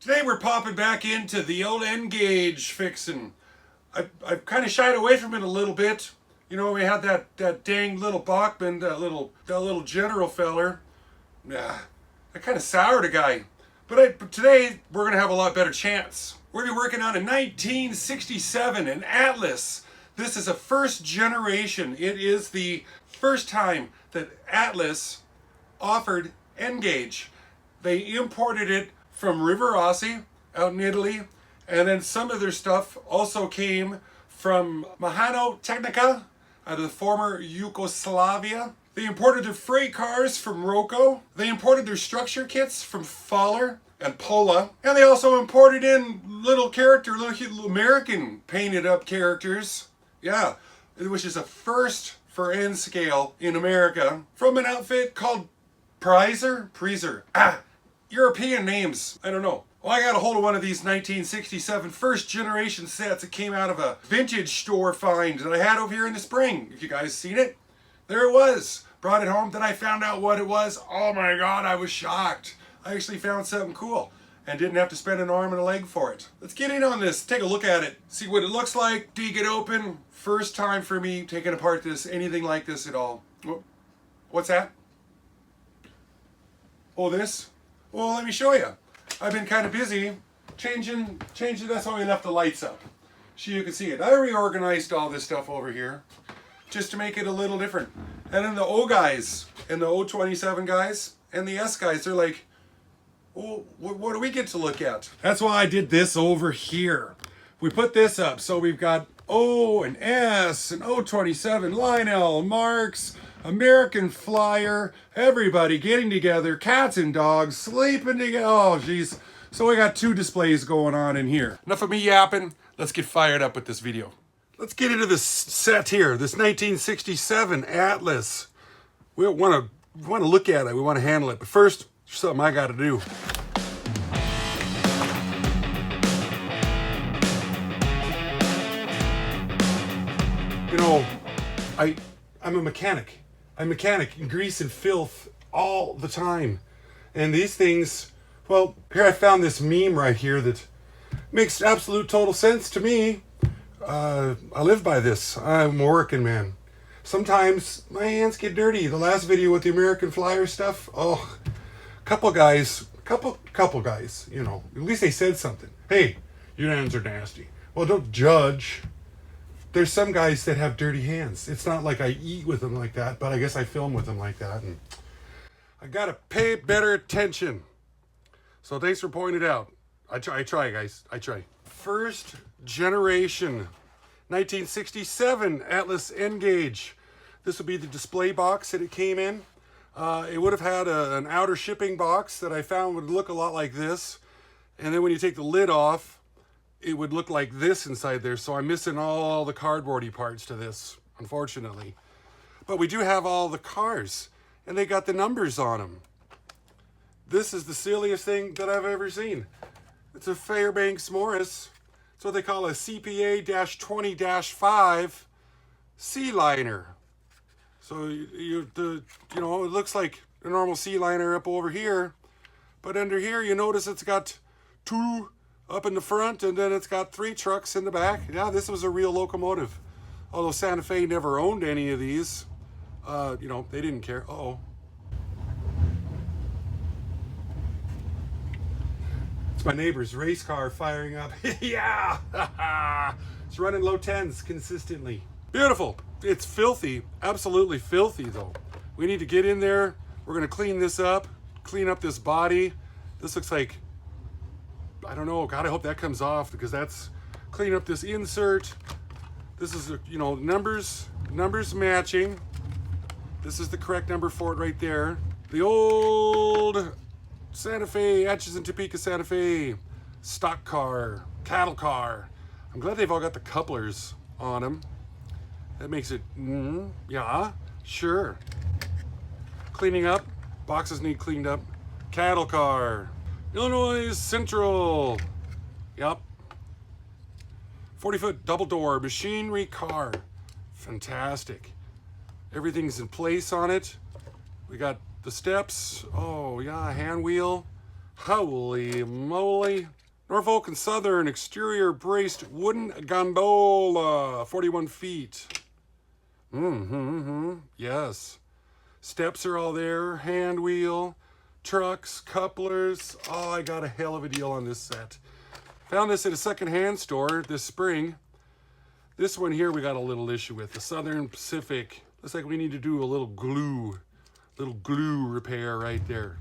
Today we're popping back into the old N-gauge fixing. I've kind of shied away from it a little bit. You know, we had that dang little Bachman, that little general feller. Nah, that kind of soured a guy. But today we're gonna have a lot better chance. We're gonna be working on a 1967, an Atlas. This is a first generation. It is the first time that Atlas offered N-gauge. They imported it from Rivarossi out in Italy, and then some of their stuff also came from Mahano Technica out of the former Yugoslavia. They imported their freight cars from Rocco. They imported their structure kits from Fowler and Pola. And they also imported in little American painted up characters. Yeah, which is a first for N scale in America from an outfit called Prizer. European names, I don't know. Well, I got a hold of one of these 1967 first generation sets that came out of a vintage store find that I had over here in the spring. If you guys seen it, there it was. Brought it home, then I found out what it was. Oh my God, I was shocked. I actually found something cool and didn't have to spend an arm and a leg for it. Let's get in on this, take a look at it, see what it looks like, dig it open. First time for me taking apart anything like this at all. What's that? Oh, this? Well, let me show you. I've been kind of busy changing, that's why we left the lights up. So you can see it. I reorganized all this stuff over here just to make it a little different. And then the O guys, and the O27 guys, and the S guys, they're like, oh, what do we get to look at? That's why I did this over here. We put this up, so we've got O and S and O27, Lionel, Marks, American Flyer, everybody getting together, cats and dogs, sleeping together. Oh, geez. So we got two displays going on in here. Enough of me yapping. Let's get fired up with this video. Let's get into this set here, this 1967 Atlas. We want to look at it. We want to handle it. But first, there's something I got to do. You know, I'm a mechanic. I'm a mechanic in grease and filth all the time. And these things, well, here I found this meme right here that makes absolute total sense to me. I live by this. I'm a working man. Sometimes my hands get dirty. The last video with the American Flyer stuff, oh, couple guys, you know, at least they said something. Hey, your hands are nasty. Well, don't judge. There's some guys that have dirty hands. It's not like I eat with them like that, but I guess I film with them like that. And I gotta pay better attention. So thanks for pointing it out. I try, guys. I try. First generation, 1967 Atlas N-gauge. This would be the display box that it came in. It would have had an outer shipping box that I found would look a lot like this. And then when you take the lid off, it would look like this inside there. So I'm missing all the cardboardy parts to this, unfortunately. But we do have all the cars, and they got the numbers on them. This is the silliest thing that I've ever seen. It's a Fairbanks Morris. It's what they call a CPA-20-5 sea liner. So you know, it looks like a normal sea liner up over here, but under here you notice it's got two up in the front, and then it's got three trucks in the back. Yeah, this was a real locomotive. Although Santa Fe never owned any of these. You know, they didn't care. Uh-oh. It's my neighbor's race car firing up. Yeah! It's running low tens consistently. Beautiful. It's filthy. Absolutely filthy, though. We need to get in there. We're going to clean this up. Clean up this body. This looks like, I don't know. God, I hope that comes off, because that's clean up this insert. This is, you know, numbers matching. This is the correct number for it right there. The old Santa Fe, Atchison, Topeka, Santa Fe stock car, cattle car. I'm glad they've all got the couplers on them. That makes it, yeah, sure. Cleaning up. Boxes need cleaned up. Cattle car. Illinois Central. Yep. 40-foot double door machinery car. Fantastic. Everything's in place on it. We got the steps. Oh yeah, hand wheel. Holy moly. Norfolk and Southern exterior braced wooden gondola, 41 feet. Yes. Steps are all there, hand wheel, trucks, couplers. Oh, I got a hell of a deal on this set. Found this at a secondhand store this spring. This one here we got a little issue with, the Southern Pacific. Looks like we need to do a little glue repair right there.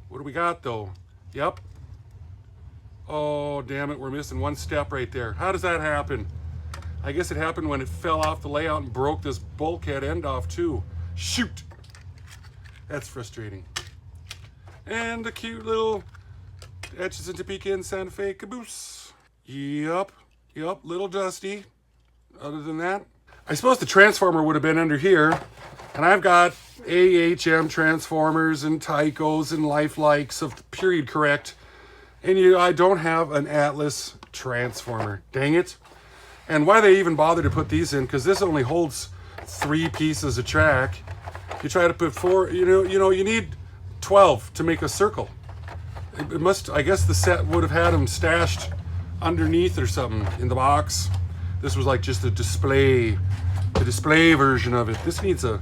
What do we got though? Yep. Oh, damn it, we're missing one step right there. How does that happen? I guess it happened when it fell off the layout and broke this bulkhead end off too. Shoot! That's frustrating. And a cute little Etches and Topeka Santa Fe caboose. Yep, little dusty. Other than that, I suppose the transformer would have been under here. And I've got AHM transformers and Tycos and Lifelikes of the period correct. And I don't have an Atlas transformer. Dang it. And why they even bother to put these in, because this only holds 3 pieces of track. You try to put 4, you need 12 to make a circle. It must, I guess the set would have had them stashed underneath or something in the box. This was like just the display version of it. This needs a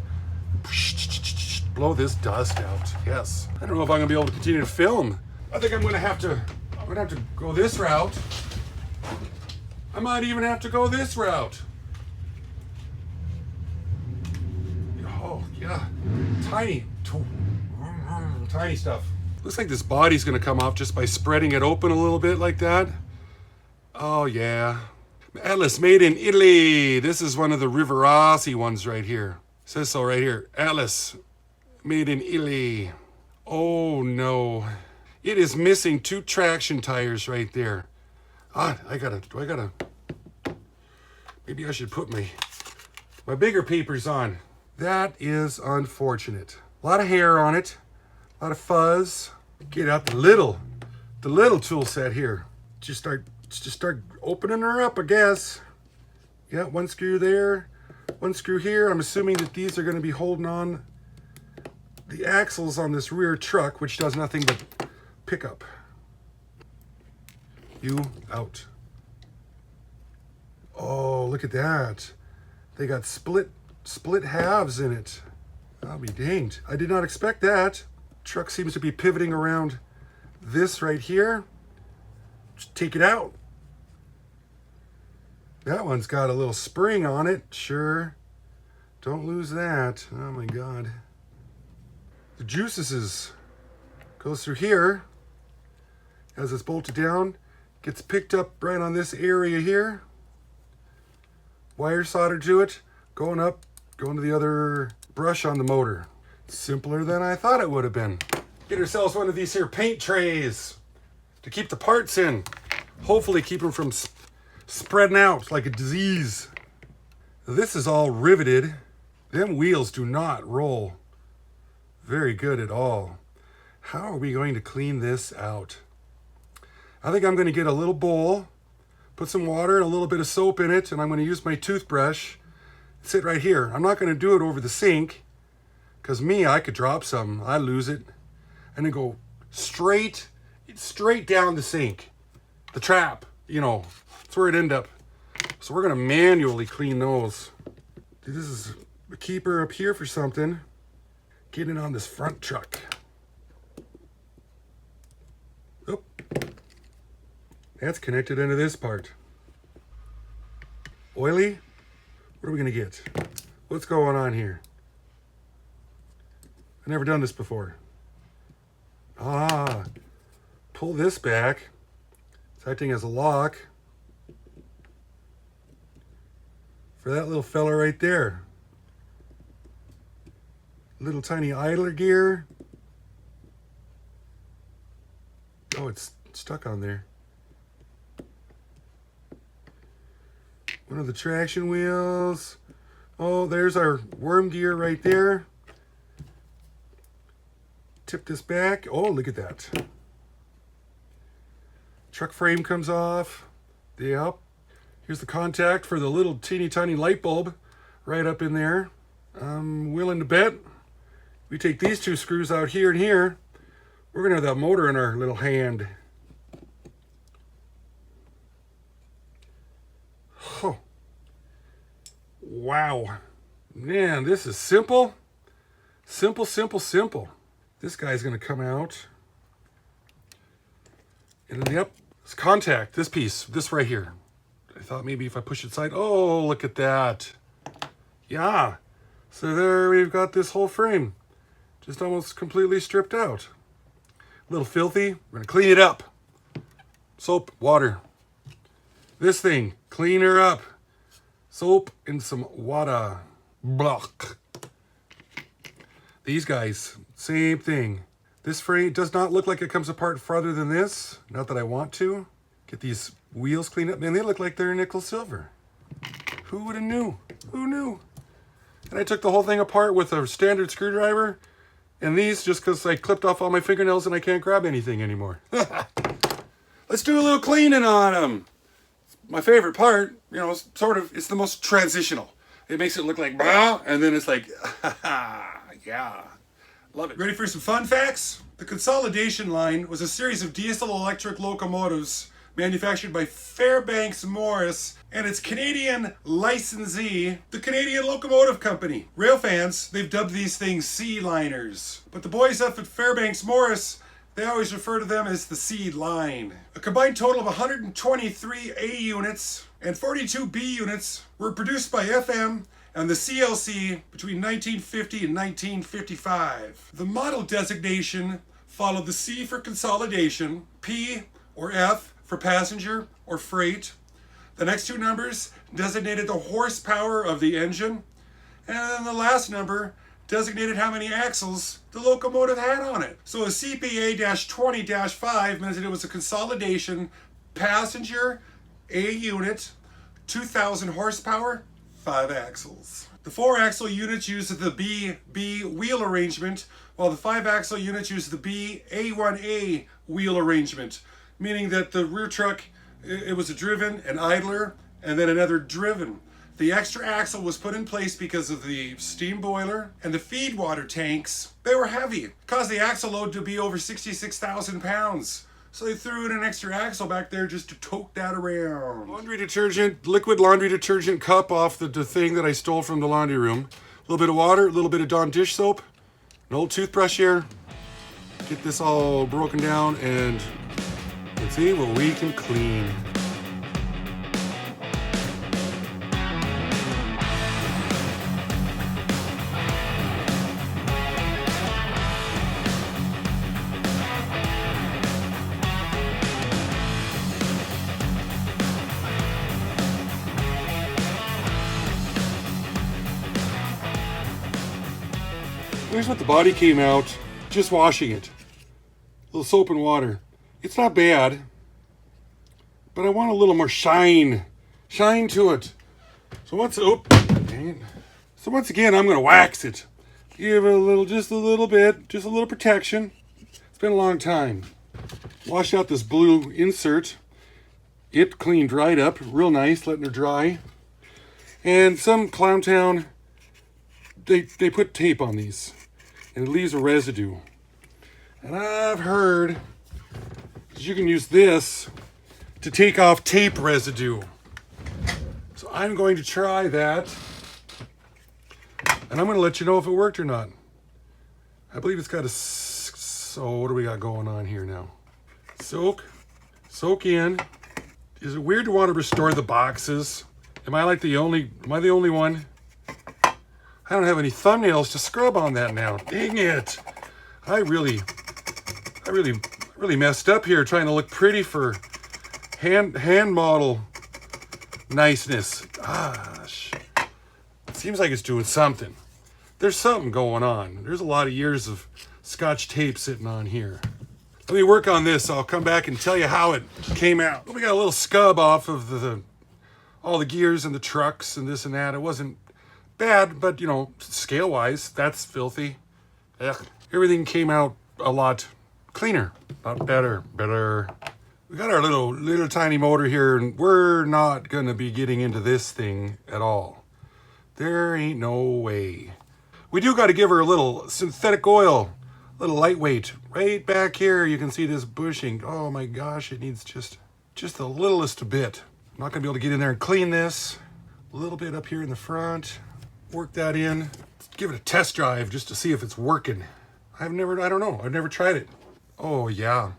blow this dust out. Yes. I don't know if I'm gonna be able to continue to film. I think I'm gonna have to go this route. I might even have to go this route. Oh yeah, tiny stuff. Looks like this body's gonna come off just by spreading it open a little bit like that. Oh yeah. Atlas made in Italy. This is one of the Rivarossi ones right here. It says so right here. Atlas made in Italy. Oh no. It is missing 2 traction tires right there. Maybe I should put my bigger papers on. That is unfortunate. A lot of hair on it. A lot of fuzz. Get out the little tool set here. Just start opening her up, I guess. Yeah, 1 screw there, 1 screw here. I'm assuming that these are going to be holding on the axles on this rear truck, which does nothing but pick up. You out. Oh, look at that. They got split halves in it. I'll be danged. I did not expect that. Truck seems to be pivoting around this right here. Just take it out. That one's got a little spring on it. Sure. Don't lose that. Oh my God. The juices goes through here. As it's bolted down, gets picked up right on this area here. Wire soldered to it, going to the other brush on the motor. Simpler than I thought it would have been. Get ourselves one of these here paint trays to keep the parts in. Hopefully keep them from spreading out like a disease. This is all riveted. Them wheels do not roll very good at all. How are we going to clean this out? I think I'm going to get a little bowl, put some water and a little bit of soap in it, and I'm going to use my toothbrush. Sit right here. I'm not going to do it over the sink, because I could drop some. I lose it. And then go straight down the sink. The trap, that's where it end up. So we're going to manually clean those. This is a keeper up here for something. Getting on this front truck. Oh, that's connected into this part. Oily? What are we going to get? What's going on here? I've never done this before. Pull this back. It's acting as a lock for that little fella right there. Little tiny idler gear. Oh, it's stuck on there. One of the traction wheels. Oh, there's our worm gear right there. Tip this back. Oh, look at that. Truck frame comes off. Yep. Here's the contact for the little teeny tiny light bulb right up in there. I'm willing to bet we take these 2 screws out here and here. We're gonna have that motor in our little hand. Oh. Wow. Man, this is simple. Simple, simple, simple. This guy's gonna come out. And then, yep, it's contact, this piece, this right here. I thought maybe if I push it aside, oh, look at that. Yeah. So there we've got this whole frame. Just almost completely stripped out. A little filthy. We're gonna clean it up. Soap, water. This thing, clean her up. Soap and some water. Block. These guys, same thing. This frame does not look like it comes apart farther than this. Not that I want to. Get these wheels cleaned up. Man, they look like they're nickel silver. Who would have knew? Who knew? And I took the whole thing apart with a standard screwdriver. And these just because I clipped off all my fingernails and I can't grab anything anymore. Let's do a little cleaning on them. My favorite part, you know, it's the most transitional. It makes it look like, bah, and then it's like, yeah. Love it. Ready for some fun facts? The consolidation line was a series of diesel electric locomotives manufactured by Fairbanks Morris and its Canadian licensee, the Canadian Locomotive Company. Rail fans, they've dubbed these things sea liners. But the boys up at Fairbanks Morris, they always refer to them as the Seed Line. A combined total of 123 A units and 42 B units were produced by FM and the CLC between 1950 and 1955. The model designation followed the C for consolidation, P or F for passenger or freight. The next two numbers designated the horsepower of the engine, and then the last number designated how many axles the locomotive had on it. So a CPA-20-5 meant that it was a consolidation passenger A unit, 2,000 horsepower, 5 axles. The 4-axle units used the B wheel arrangement, while the 5-axle units used the B A1A wheel arrangement, meaning that the rear truck, it was a driven, an idler, and then another driven. The extra axle was put in place because of the steam boiler and the feed water tanks. They were heavy. It caused the axle load to be over 66,000 pounds. So they threw in an extra axle back there just to tote that around. Laundry detergent, liquid laundry detergent cup off the thing that I stole from the laundry room. A little bit of water, a little bit of Dawn dish soap, an old toothbrush here. Get this all broken down and let's see what we can clean. Here's what the body came out, just washing it. A little soap and water. It's not bad, but I want a little more shine to it. So once again, I'm gonna wax it. Give it just a little bit, just a little protection. It's been a long time. Wash out this blue insert. It cleaned right up, real nice, letting her dry. And some clown town, they put tape on these. And it leaves a residue. And I've heard that you can use this to take off tape residue. So I'm going to try that. And I'm going to let you know if it worked or not. I believe it's got so what do we got going on here now? Soak in. Is it weird to want to restore the boxes? Am I the only one? I don't have any thumbnails to scrub on that now. Dang it. I really messed up here trying to look pretty for hand model niceness. Gosh. It seems like it's doing something. There's something going on. There's a lot of years of Scotch tape sitting on here. Let me work on this. I'll come back and tell you how it came out. We got a little scub off of all the gears and the trucks and this and that. It wasn't bad, but you know, scale wise, that's filthy. Ugh. Everything came out a lot cleaner, a lot better. We got our little tiny motor here, and we're not gonna be getting into this thing at all. There ain't no way. We do got to give her a little synthetic oil little lightweight. Right back here, you can see this bushing. Oh my gosh, it needs just the littlest bit. I'm not gonna be able to get in there and clean this. A little bit up here in the front. Work that in. Let's give it a test drive just to see if it's working. I don't know. I've never tried it. Oh yeah.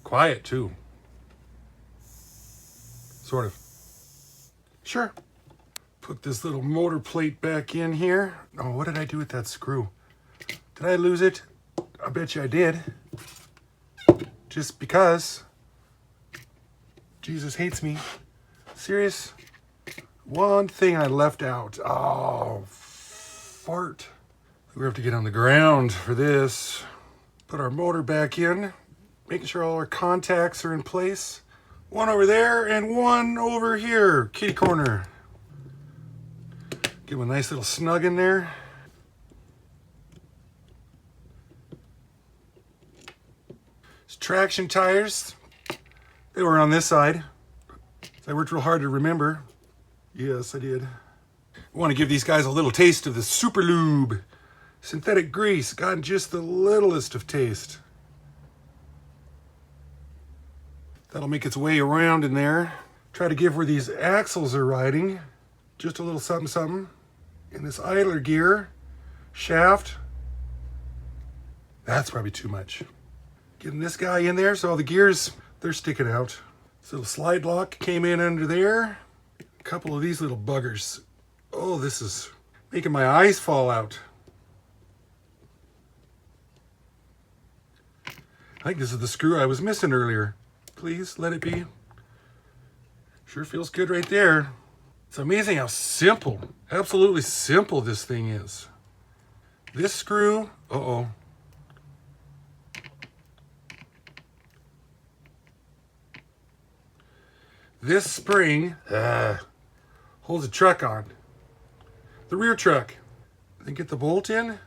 Quiet too. Sort of. Sure. Put this little motor plate back in here. Oh, what did I do with that screw? Did I lose it? I bet you I did. Just because. Jesus hates me. Serious? One thing I left out. Oh, fart. We have to get on the ground for this. Put our motor back in. Making sure all our contacts are in place. One over there and one over here. Kitty corner. Give them a nice little snug in there. It's traction tires. They were on this side. I worked real hard to remember. Yes, I did. I want to give these guys a little taste of the super lube. Synthetic grease, gotten just the littlest of taste. That'll make its way around in there. Try to give where these axles are riding just a little something something. In this idler gear, shaft, that's probably too much. Getting this guy in there so all the gears, they're sticking out. This little slide lock came in under there. A couple of these little buggers. Oh, this is making my eyes fall out. I think this is the screw I was missing earlier. Please let it be. Sure feels good right there. It's amazing how simple, absolutely simple this thing is. This screw, uh-oh. This spring holds the truck on. The rear truck. Then get the bolt in.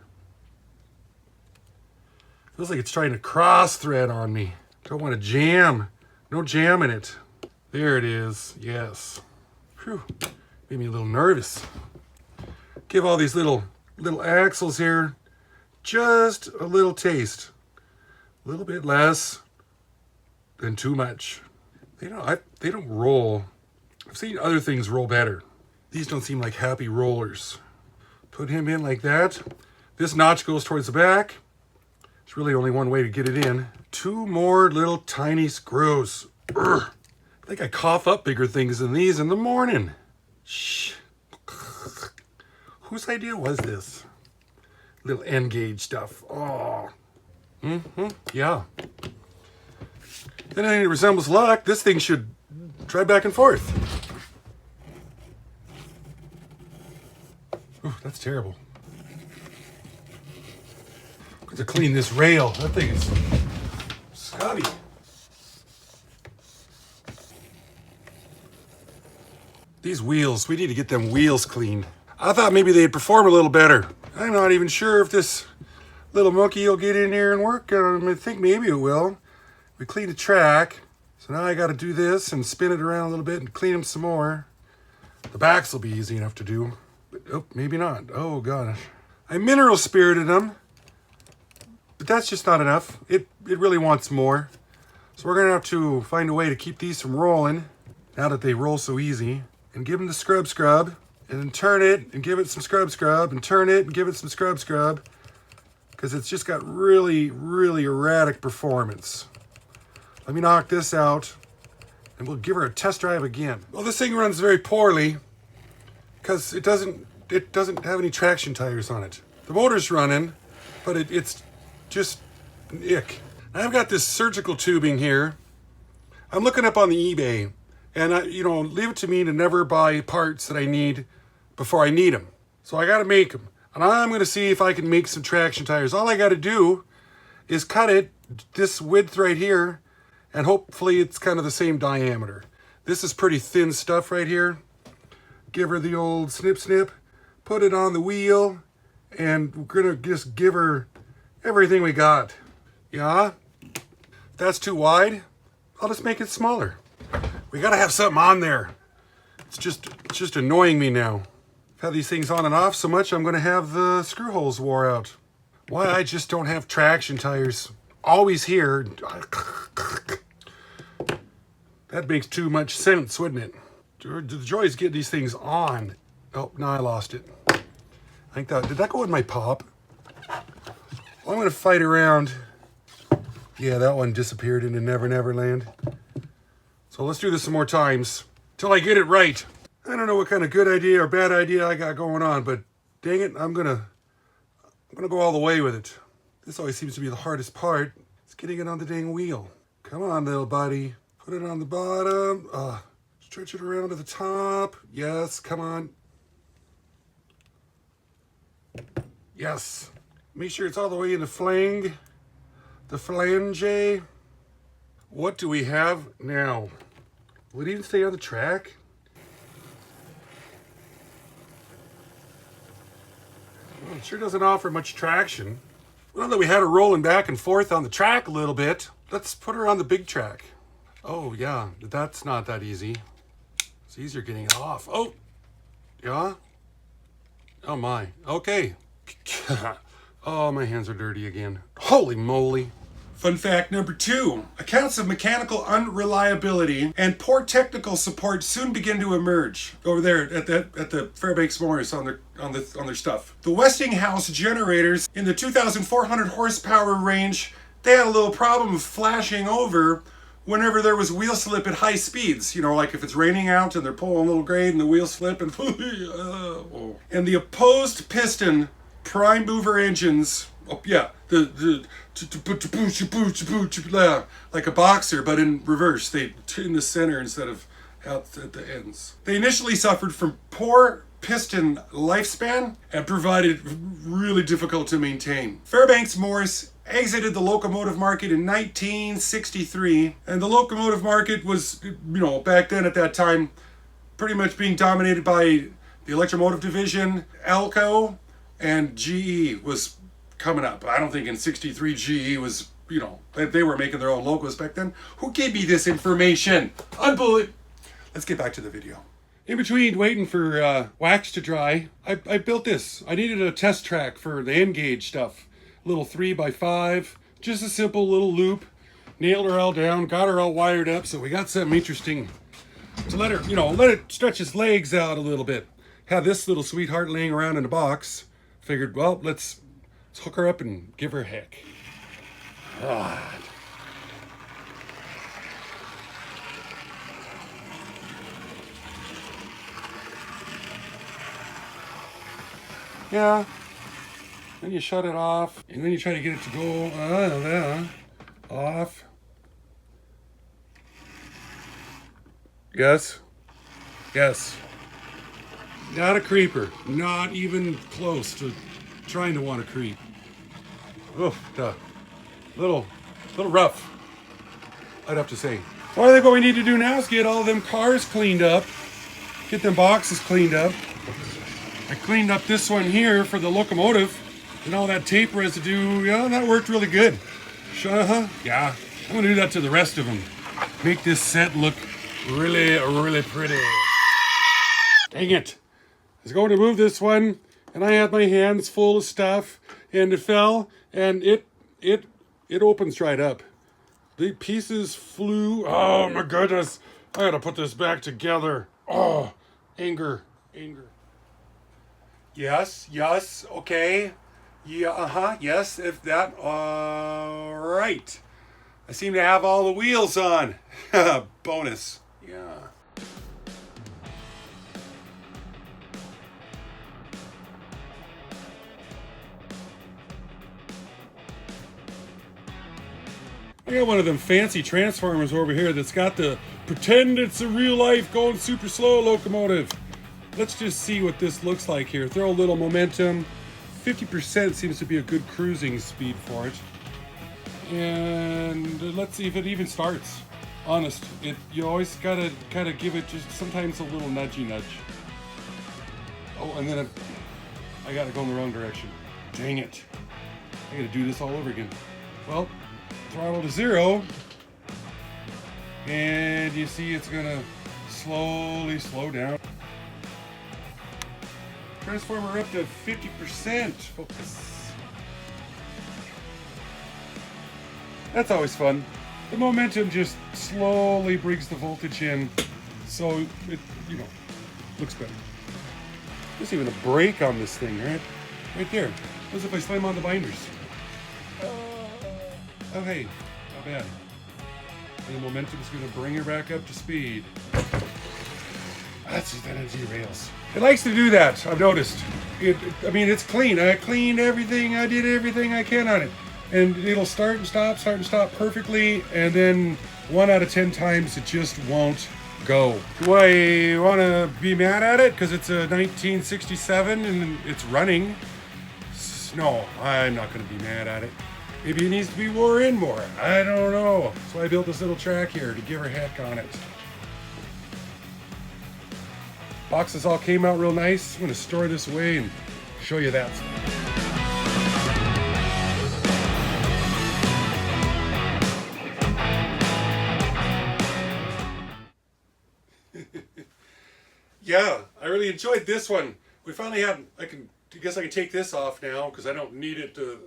Feels like it's trying to cross thread on me. Don't want to jam. No jam in it. There it is. Yes. Whew. Made me a little nervous. Give all these little axles here just a little taste. A little bit less than too much. They don't roll. I've seen other things roll better. These don't seem like happy rollers. Put him in like that. This notch goes towards the back. There's really only one way to get it in. Two more little tiny screws. Urgh. I think I cough up bigger things than these in the morning. Shh. Whose idea was this? Little end gauge stuff. Oh. Yeah. Anything that resembles luck, this thing should drive back and forth. Ooh, that's terrible. Got to clean this rail. That thing is scabby. These wheels, we need to get them wheels cleaned. I thought maybe they'd perform a little better. I'm not even sure if this little monkey will get in here and work. I think maybe it will. We cleaned the track. So now I got to do this and spin it around a little bit and clean them some more. The backs will be easy enough to do. But, oh, maybe not. Oh, gosh. I mineral spirited them. But that's just not enough. It really wants more. So we're going to have to find a way to keep these from rolling. Now that they roll so easy. And give them the scrub. And then turn it and give it some scrub. And turn it and give it some scrub. Because it's just got really, really erratic performance. Let me knock this out. And we'll give her a test drive again. Well, this thing runs very poorly. Because it doesn't have any traction tires on it. The motor's running. But it's just an ick. I've got this surgical tubing here. I'm looking up on the eBay. And leave it to me to never buy parts that I need before I need them. So I got to make them. And I'm going to see if I can make some traction tires. All I got to do is cut it this width right here. And hopefully it's kind of the same diameter. This is pretty thin stuff right here. Give her the old snip. Put it on the wheel. And we're going to just give her everything we got. Yeah? If that's too wide, I'll just make it smaller. We gotta have something on there. It's just annoying me now. I've had these things on and off so much, I'm gonna have the screw holes wore out. Why I just don't have traction tires. Always here. That makes too much sense, wouldn't it? The joy is getting these things on. Oh, now I lost it. I think that, did that go in my pop? Well, I'm gonna fight around. Yeah, that one disappeared into Never Never Land. So let's do this some more times till I get it right. I don't know what kind of good idea or bad idea I got going on, but dang it, I'm gonna go all the way with it. This always seems to be the hardest part. It's getting it on the dang wheel. Come on, little buddy. Put it on the bottom. Stretch it around to the top. Yes, come on. Yes. Make sure it's all the way in the flange. The flange. What do we have now? Will it even stay on the track? Well, it sure doesn't offer much traction. Well, that we had her rolling back and forth on the track a little bit, let's put her on the big track. Oh, yeah, that's not that easy. It's easier getting it off. Oh, yeah. Oh, my. Okay. Oh, my hands are dirty again. Holy moly. Fun fact number 2. Accounts of mechanical unreliability and poor technical support soon begin to emerge over there at the Fairbanks Morris on their stuff. The Westinghouse generators in the 2,400 horsepower range, they had a little problem of flashing over whenever there was wheel slip at high speeds. You know, like if it's raining out and they're pulling a little grade and the wheels slip and and the opposed piston prime mover engines. Oh, yeah, like a boxer, but in reverse. They in the center instead of out at the ends. They initially suffered from poor piston lifespan and provided really difficult to maintain. Fairbanks Morris exited the locomotive market in 1963, and the locomotive market was, you know, back then at that time, pretty much being dominated by the electromotive division, Alco, and GE was coming up. I don't think in 63 GE was, you know, they were making their own locos back then. Who gave me this information? Unbelievable. Let's get back to the video. In between waiting for wax to dry, I built this. I needed a test track for the N gauge stuff. A little 3x5, just a simple little loop. Nailed her all down, got her all wired up, so we got something interesting to let her, you know, let it stretch its legs out a little bit. Had this little sweetheart laying around in a box. Figured, well, let's hook her up and give her a heck. Yeah. Then you shut it off, and then you try to get it to go off. Yes. Not a creeper. Not even close to trying to want to creep. Oof, little rough, I'd have to say. Well, I think what we need to do now is get all of them cars cleaned up. Get them boxes cleaned up. I cleaned up this one here for the locomotive. And all that tape residue, yeah, that worked really good. Yeah, I'm gonna do that to the rest of them. Make this set look really, really pretty. Dang it. I was going to move this one, and I had my hands full of stuff, and it fell, and it opens right up. The pieces flew. Oh my goodness. I gotta put this back together. Oh, anger. Yes, okay. Yeah, yes, if that, all right. I seem to have all the wheels on. Bonus. Yeah. I got one of them fancy transformers over here that's got the pretend it's a real life going super slow locomotive. Let's just see what this looks like here. Throw a little momentum. 50% seems to be a good cruising speed for it. And let's see if it even starts. Honest, you always gotta kind of give it just sometimes a little nudgy nudge. Oh, and then I gotta go in the wrong direction. Dang it. I gotta do this all over again. Well, throttle to 0. And you see it's gonna slowly slow down. Transformer up to 50%. Focus. That's always fun. The momentum just slowly brings the voltage in, so it, you know, looks better. There's even a brake on this thing, right? Right there. As if I slam on the binders. Oh hey, not bad. And the momentum's gonna bring her back up to speed. Then it derails. It likes to do that, I've noticed. I mean, it's clean. I cleaned everything, I did everything I can on it. And it'll start and stop perfectly, and then 1 out of 10 times it just won't go. Do I want to be mad at it because it's a 1967 and it's running? No, I'm not going to be mad at it. Maybe it needs to be wore in more. I don't know. So I built this little track here to give her heck on it. Boxes all came out real nice. I'm going to store this away and show you that. Yeah, I really enjoyed this one. We finally had, I guess I can take this off now because I don't need it to,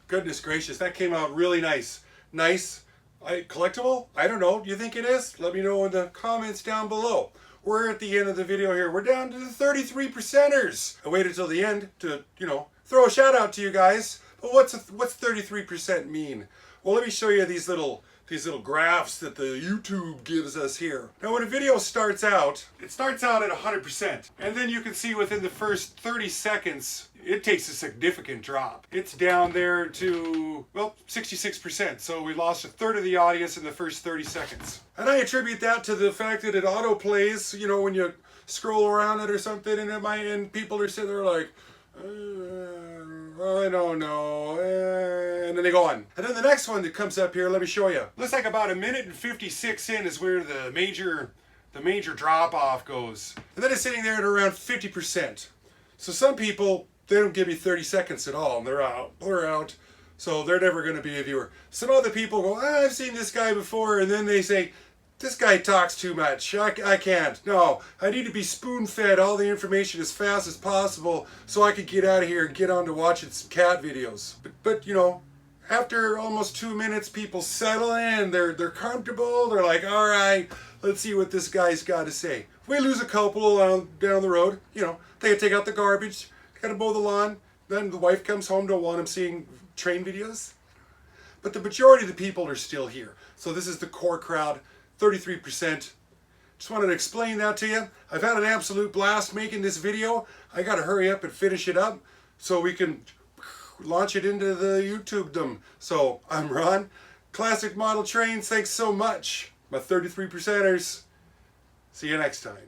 goodness gracious, that came out really nice. Nice. Collectible? I don't know. Do you think it is? Let me know in the comments down below. We're at the end of the video here. We're down to the 33%ers. I waited till the end to, you know, throw a shout out to you guys. But what's 33% mean? Well, let me show you these little graphs that the YouTube gives us here. Now when a video starts out, it starts out at 100%. And then you can see within the first 30 seconds, it takes a significant drop. It's down there to, well, 66%. So we lost a third of the audience in the first 30 seconds. And I attribute that to the fact that it auto plays, you know, when you scroll around it or something, and people are sitting there like, I don't know, and then they go on. And then the next one that comes up here, let me show you. Looks like about 1:56 in is where the major drop off goes. And then it's sitting there at around 50%. So some people, they don't give me 30 seconds at all, and they're out. So they're never going to be a viewer. Some other people go, I've seen this guy before, and then they say, this guy talks too much. I can't. No, I need to be spoon-fed all the information as fast as possible so I can get out of here and get on to watching some cat videos. But you know, after almost 2 minutes, people settle in. They're comfortable. They're like, all right, let's see what this guy's got to say. If we lose a couple down the road, you know, they gotta take out the garbage, gotta mow the lawn. Then the wife comes home, don't want them seeing train videos. But the majority of the people are still here. So this is the core crowd. 33%. Just wanted to explain that to you. I've had an absolute blast making this video. I gotta hurry up and finish it up so we can launch it into the YouTube-dom. So I'm Ron, Classic Model Trains. Thanks so much, my 33%ers. See you next time.